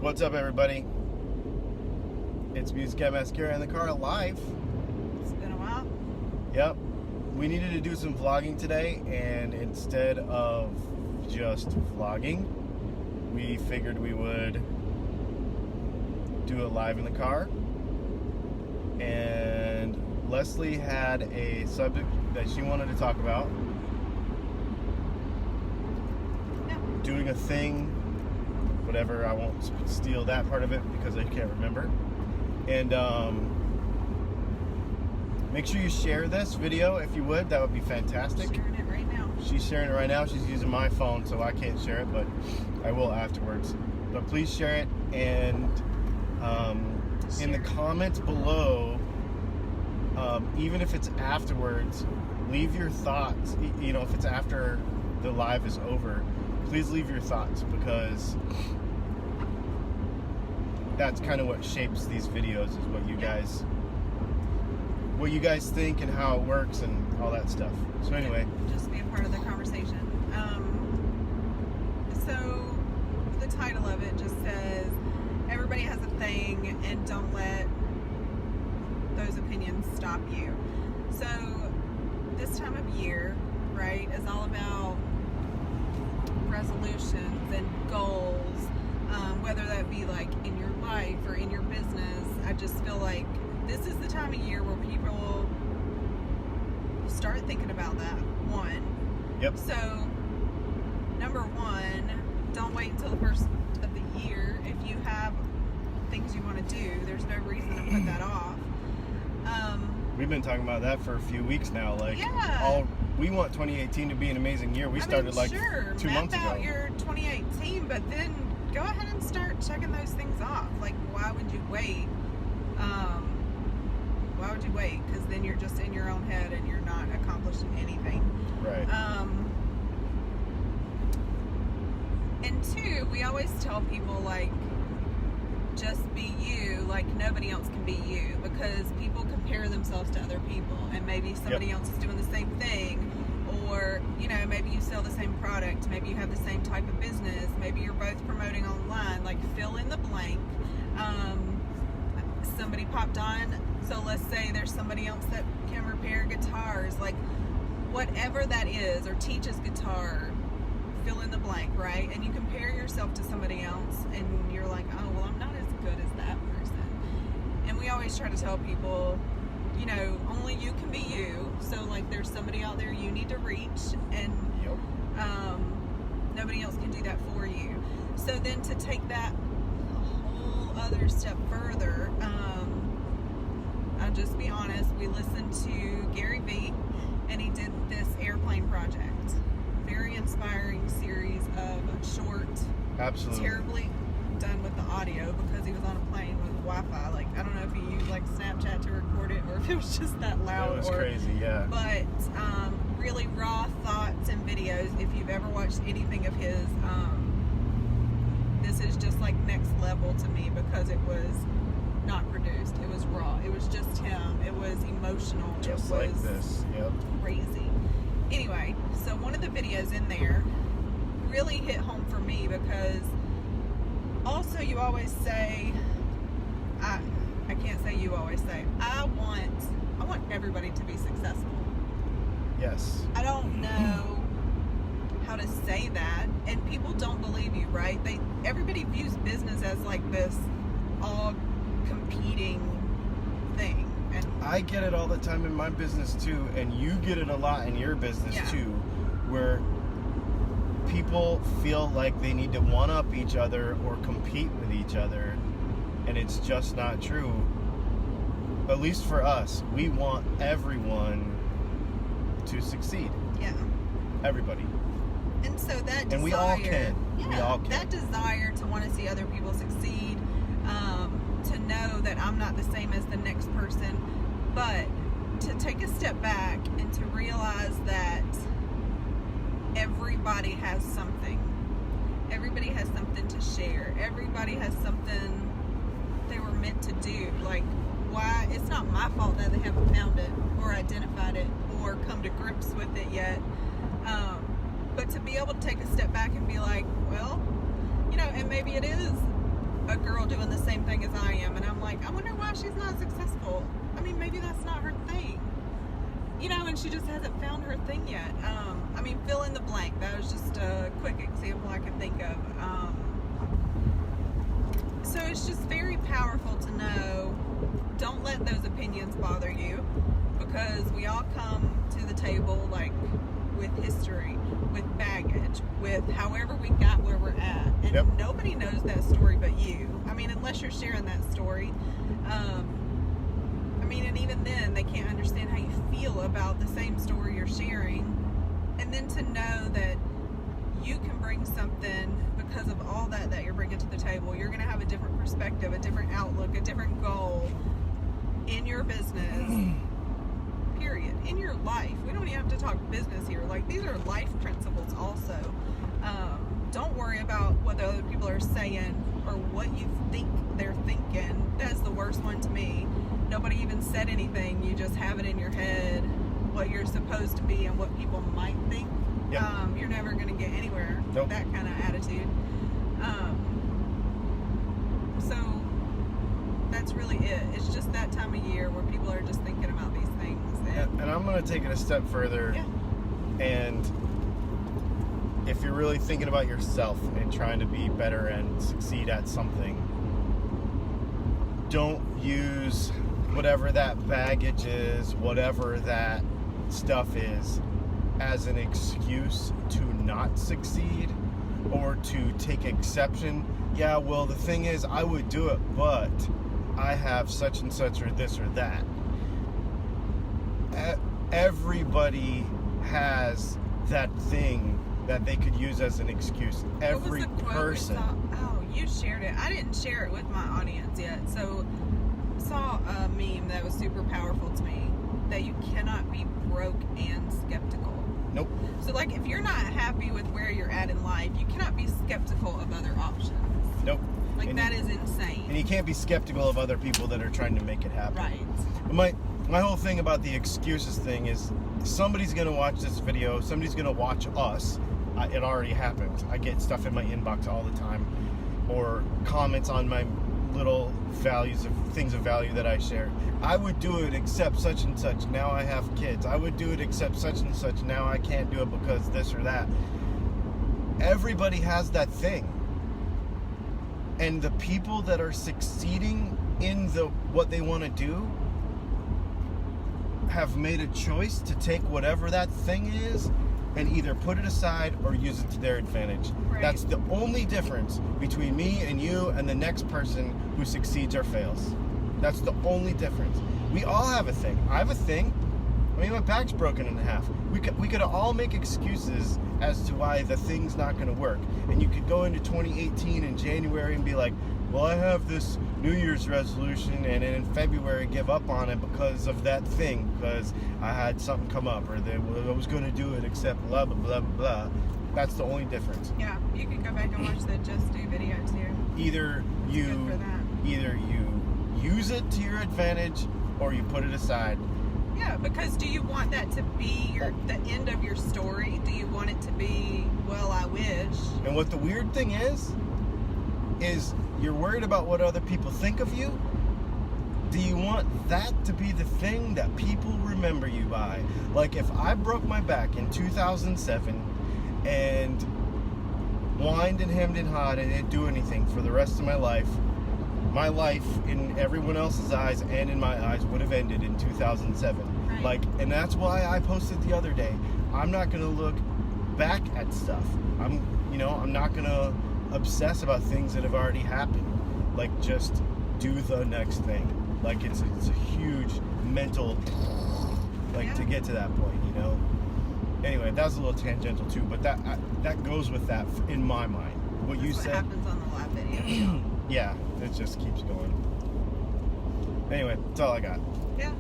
What's up, everybody? It's Music Cat Mascara in the car live. It's been a while. Yep. We needed to do some vlogging today, and instead of just vlogging, we figured we would do it live in the car. And Leslie had a subject that she wanted to talk about. No. Doing a thing, whatever. I won't steal that part of it because I can't remember. And make sure you share this video if you would. That would be fantastic. Sharing it right now. She's sharing it right now. She's using my phone, so I can't share it, but I will afterwards. But please share it, and in the comments below, even if it's afterwards, leave your thoughts. You know, if it's after the live is over, please leave your thoughts, because that's kind of what shapes these videos, is what you guys think and how it works and all that stuff. So anyway, just be a part of the conversation. So the title of it just says, everybody has a thing, and don't let those opinions stop you. So this time of year, right, is all about resolutions and goals, whether that be like in your life or in your business. I just feel like this is the time of year where people start thinking about that. Yep. So, number one, don't wait until the first of the year. If you have things you want to do, there's no reason to put that off. We've been talking about that for a few weeks now. Like, yeah. We want 2018 to be an amazing year. We started sure, 2 months ago. Map out your 2018, but then go ahead and start checking those things off. Like, why would you wait? Why would you wait? Because then you're just in your own head and you're not accomplishing anything. Right. And two, we always tell people, like, just be you, like nobody else can be you, because people compare themselves to other people, and maybe somebody else is doing the same thing, or, you know, maybe you sell the same product, maybe you have the same type of business, maybe you're both promoting online, like fill in the blank. Somebody popped on, so let's say there's somebody else that can repair guitars, like whatever that is, or teaches guitar, fill in the blank, right? And you compare yourself to somebody else, and you're like, oh, well, I'm not as good as that person. And we always try to tell people, you know, only you can be you. So, like, there's somebody out there you need to reach, and nobody else can do that for you. So then to take that a whole other step further, I'll just be honest, we listened to Gary Vee, and he did this airplane project. Very inspiring series of short, Absolutely. Terribly done with the audio, because he was on a plane with Wi-Fi. Like, I don't know if he used like Snapchat to record it, or if it was just that loud. It was crazy, yeah. But really raw thoughts and videos. If you've ever watched anything of his, this is just like next level to me, because it was not produced. It was raw. It was just him. It was emotional. Just it was like this. Yep. Crazy. Anyway, so one of the videos in there really hit home for me, because also you always say, I can't say you always say, I want everybody to be successful. Yes. I don't know how to say that, and people don't believe you, right? Everybody views business as like this all competing thing. And I get it all the time in my business too, and you get it a lot in your business too, where people feel like they need to one-up each other or compete with each other, and it's just not true. At least for us, we want everyone to succeed. Yeah. Everybody. And so that desire, and we all can. Yeah, we all can. That desire to want to see other people succeed, to know that I'm not the same as the next person, but to take a step back and to realize that everybody has something. Everybody has something to share. Everybody has something they were meant to do. Like, why? It's not my fault that they haven't found it or identified it or come to grips with it yet. But to be able to take a step back and be like, well, you know, and maybe it is a girl doing the same thing as I am, and I'm like, I wonder why she's not successful. I mean, maybe that's not her thing, you know, and she just hasn't found her thing yet. I mean, fill in the blank. That was just a quick example I could think of. So it's just very powerful to know, don't let those opinions bother you, because we all come to the table like with history, with baggage, with however we got where we're at, and Yep. nobody knows that story but you. I mean, unless you're sharing that story. I mean, and even then, they can't understand how you feel about the same story you're sharing. And then to know that you can bring something because of all that you're bringing to the table. You're going to have a different perspective, a different outlook, a different goal in your business, period. In your life. We don't even have to talk business here. Like, these are life principles also. Don't worry about what the other people are saying or what you think they're thinking. That's the worst one to me. Nobody even said anything. You just have it in your head what you're supposed to be and what people might think. Yep. You're never going to get anywhere with Nope. that kind of attitude. So that's really it. It's just that time of year where people are just thinking about these things. And I'm going to take it a step further. Yeah. And if you're really thinking about yourself and trying to be better and succeed at something, don't use whatever that baggage is, whatever that stuff is, as an excuse to not succeed or to take exception. Yeah, well, the thing is, I would do it, but I have such and such or this or that. Everybody has that thing that they could use as an excuse. Every What was the quote we person. saw? Oh, you shared it. I didn't share it with my audience yet. So I saw a meme that was super powerful to me, that you cannot be broke and skeptical. Nope. So, like, if you're not happy with where you're at in life, you cannot be skeptical of other options. Nope. Like, And that you- is insane. And you can't be skeptical of other people that are trying to make it happen. Right. My whole thing about the excuses thing is, somebody's gonna watch this video, somebody's gonna watch us. It already happened. I get stuff in my inbox all the time, or comments on my little values of things of value that I share. I would do it except such and such. Now I have kids. I would do it except such and such. Now I can't do it because this or that. Everybody has that thing. And the people that are succeeding in what they want to do have made a choice to take whatever that thing is and either put it aside or use it to their advantage. Right. That's the only difference between me and you and the next person who succeeds or fails. That's the only difference. We all have a thing. I have a thing. I mean, my back's broken in half. We could all make excuses as to why the thing's not going to work. And you could go into 2018 in January and be like, well, I have this New Year's resolution, and then in February give up on it because of that thing, because I had something come up, or I was going to do it except blah, blah, blah, blah, blah. That's the only difference. Yeah, you can go back and watch the Just Do video too. Either Good for that. you use it to your advantage or you put it aside. Yeah, because do you want that to be the end of your story? Do you want it to be, well, I wish? And what the weird thing is you're worried about what other people think of you. Do you want that to be the thing that people remember you by? Like, if I broke my back in 2007 and whined and hemmed and hawed and didn't do anything for the rest of my life in everyone else's eyes and in my eyes would have ended in 2007. Right. Like, and that's why I posted the other day, I'm not going to look back at stuff. I'm not going to obsess about things that have already happened. Like, just do the next thing. Like, it's a huge mental, to get to that point, Anyway, that was a little tangential too, but that goes with that in my mind. What you That's said. what happens on the live video. Yeah, it just keeps going. Anyway, that's all I got. Yeah,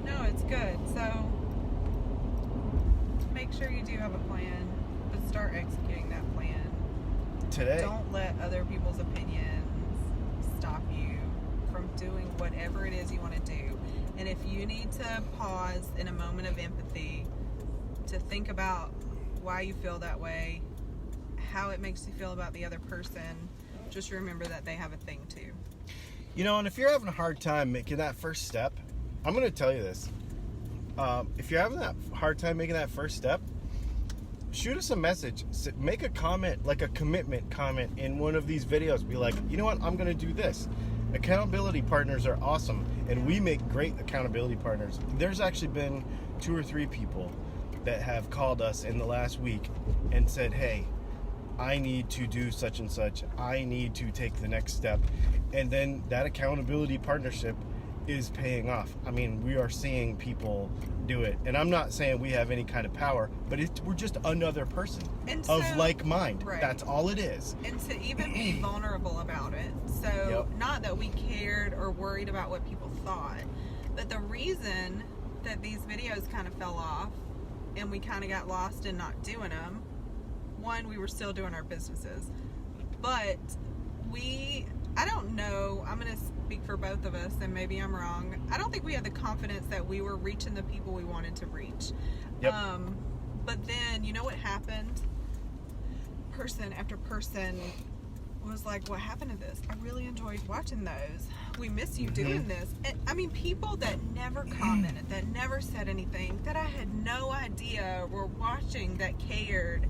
no, it's good. So make sure you do have a plan, but start executing that plan. Today. Don't let other people's opinions stop you from doing whatever it is you want to do. And if you need to pause in a moment of empathy to think about why you feel that way, how it makes you feel about the other person, just remember that they have a thing too. You know, and if you're having a hard time making that first step, I'm going to tell you this. If you're having that hard time making that first step, shoot us a message. Make a comment, like a commitment comment in one of these videos. Be like, you know what? I'm going to do this. Accountability partners are awesome, and we make great accountability partners. There's actually been 2 or 3 people that have called us in the last week and said, hey, I need to do such and such. I need to take the next step. And then that accountability partnership is paying off. I mean, we are seeing people do it. And I'm not saying we have any kind of power, but we're just another person of like mind. Right. That's all it is. And to even be vulnerable about it. So, not that we cared or worried about what people thought, but the reason that these videos kind of fell off and we kind of got lost in not doing them, one, we were still doing our businesses. But I don't know, I'm going to speak for both of us, and maybe I'm wrong. I don't think we had the confidence that we were reaching the people we wanted to reach. Yep. But then, you know what happened? Person after person was like, what happened to this? I really enjoyed watching those. We miss you doing this. And, I mean, people that never commented, that never said anything, that I had no idea were watching, that cared.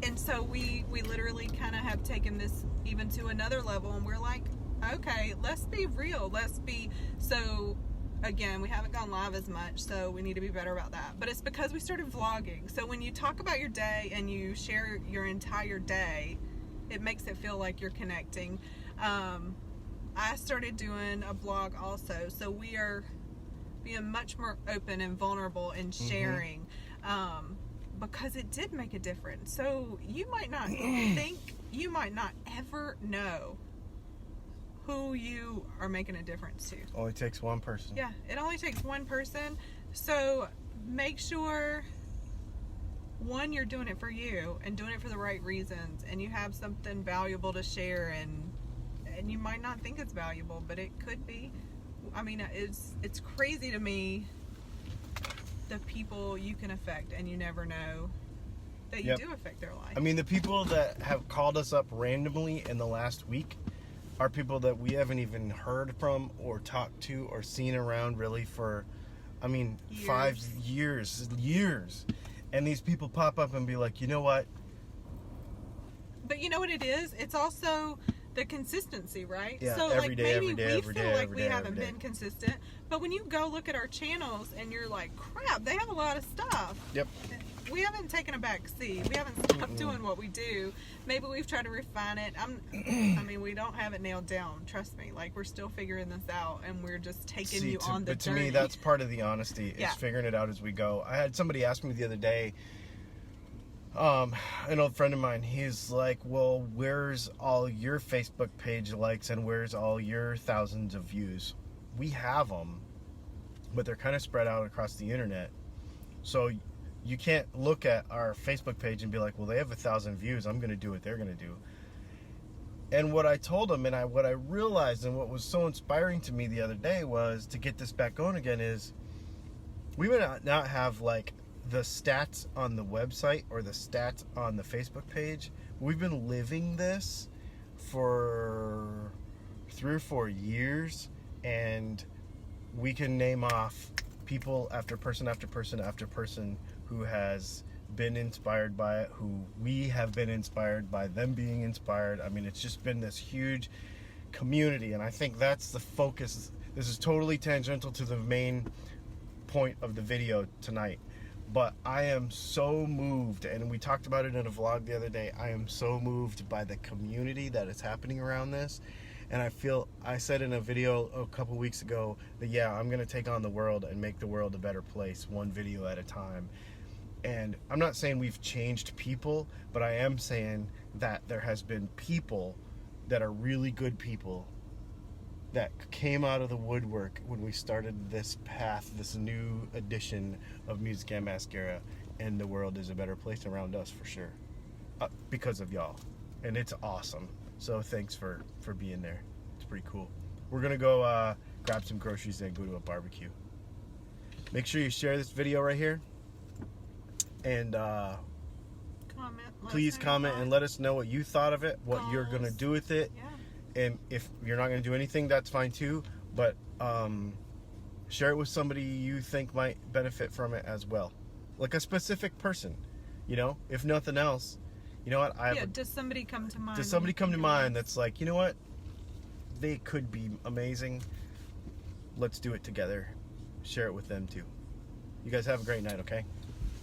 And so we literally kind of have taken this even to another level, and we're like, okay, let's be real. So again, we haven't gone live as much, so we need to be better about that. But it's because we started vlogging. So when you talk about your day and you share your entire day, it makes it feel like you're connecting. I started doing a blog also, so we are being much more open and vulnerable in sharing. Because it did make a difference. So you might not think, you might not ever know who you are making a difference to. Only takes one person. Yeah, it only takes one person. So make sure, one, you're doing it for you and doing it for the right reasons, and you have something valuable to share, and you might not think it's valuable, but it could be. I mean, it's crazy to me, the people you can affect, and you never know that you do affect their life. I mean, the people that have called us up randomly in the last week are people that we haven't even heard from or talked to or seen around really for, I mean, Years. 5 years. And these people pop up and be like, you know what? But you know what it is? It's also the consistency, right? Yeah, so every like day, maybe every day, we every feel day, like every we day, haven't every day. been consistent, but when you go look at our channels and you're like, crap, they have a lot of stuff. Yep. We haven't taken a back seat. We haven't stopped doing what we do. Maybe we've tried to refine it. I mean, we don't have it nailed down. Trust me. Like, we're still figuring this out, and we're just taking you on the journey. But to me, that's part of the honesty, is Yeah. figuring it out as we go. I had somebody ask me the other day, an old friend of mine, he's like, well, where's all your Facebook page likes and where's all your thousands of views? We have them, but they're kind of spread out across the internet. So you can't look at our Facebook page and be like, well, they have 1,000 views, I'm going to do what they're going to do. And what I told him, and what I realized, and what was so inspiring to me the other day was, to get this back going again, is we may not have like the stats on the website or the stats on the Facebook page. We've been living this for 3 or 4 years, and we can name off people after person after person after person who has been inspired by it, who we have been inspired by them being inspired. I mean, it's just been this huge community, and I think that's the focus. This is totally tangential to the main point of the video tonight, but I am so moved, and we talked about it in a vlog the other day, I am so moved by the community that is happening around this. And I said in a video a couple weeks ago that, yeah, I'm going to take on the world and make the world a better place, one video at a time. And I'm not saying we've changed people, but I am saying that there has been people that are really good people that came out of the woodwork when we started this path, this new edition of Music and Mascara, and the world is a better place around us for sure, because of y'all. And it's awesome. So thanks for being there. It's pretty cool. We're gonna go grab some groceries and go to a barbecue. Make sure you share this video right here, and comment. Let us Please know your comment and thoughts. let us know what you thought of it, what you're going to Goals. do with it. Yeah. And if you're not going to do anything, that's fine too. But share it with somebody you think might benefit from it as well. Like a specific person, you know, if nothing else. You know what? Does somebody come to mind? Does somebody come to Yeah. mind that's like, you know what? They could be amazing. Let's do it together. Share it with them too. You guys have a great night, okay?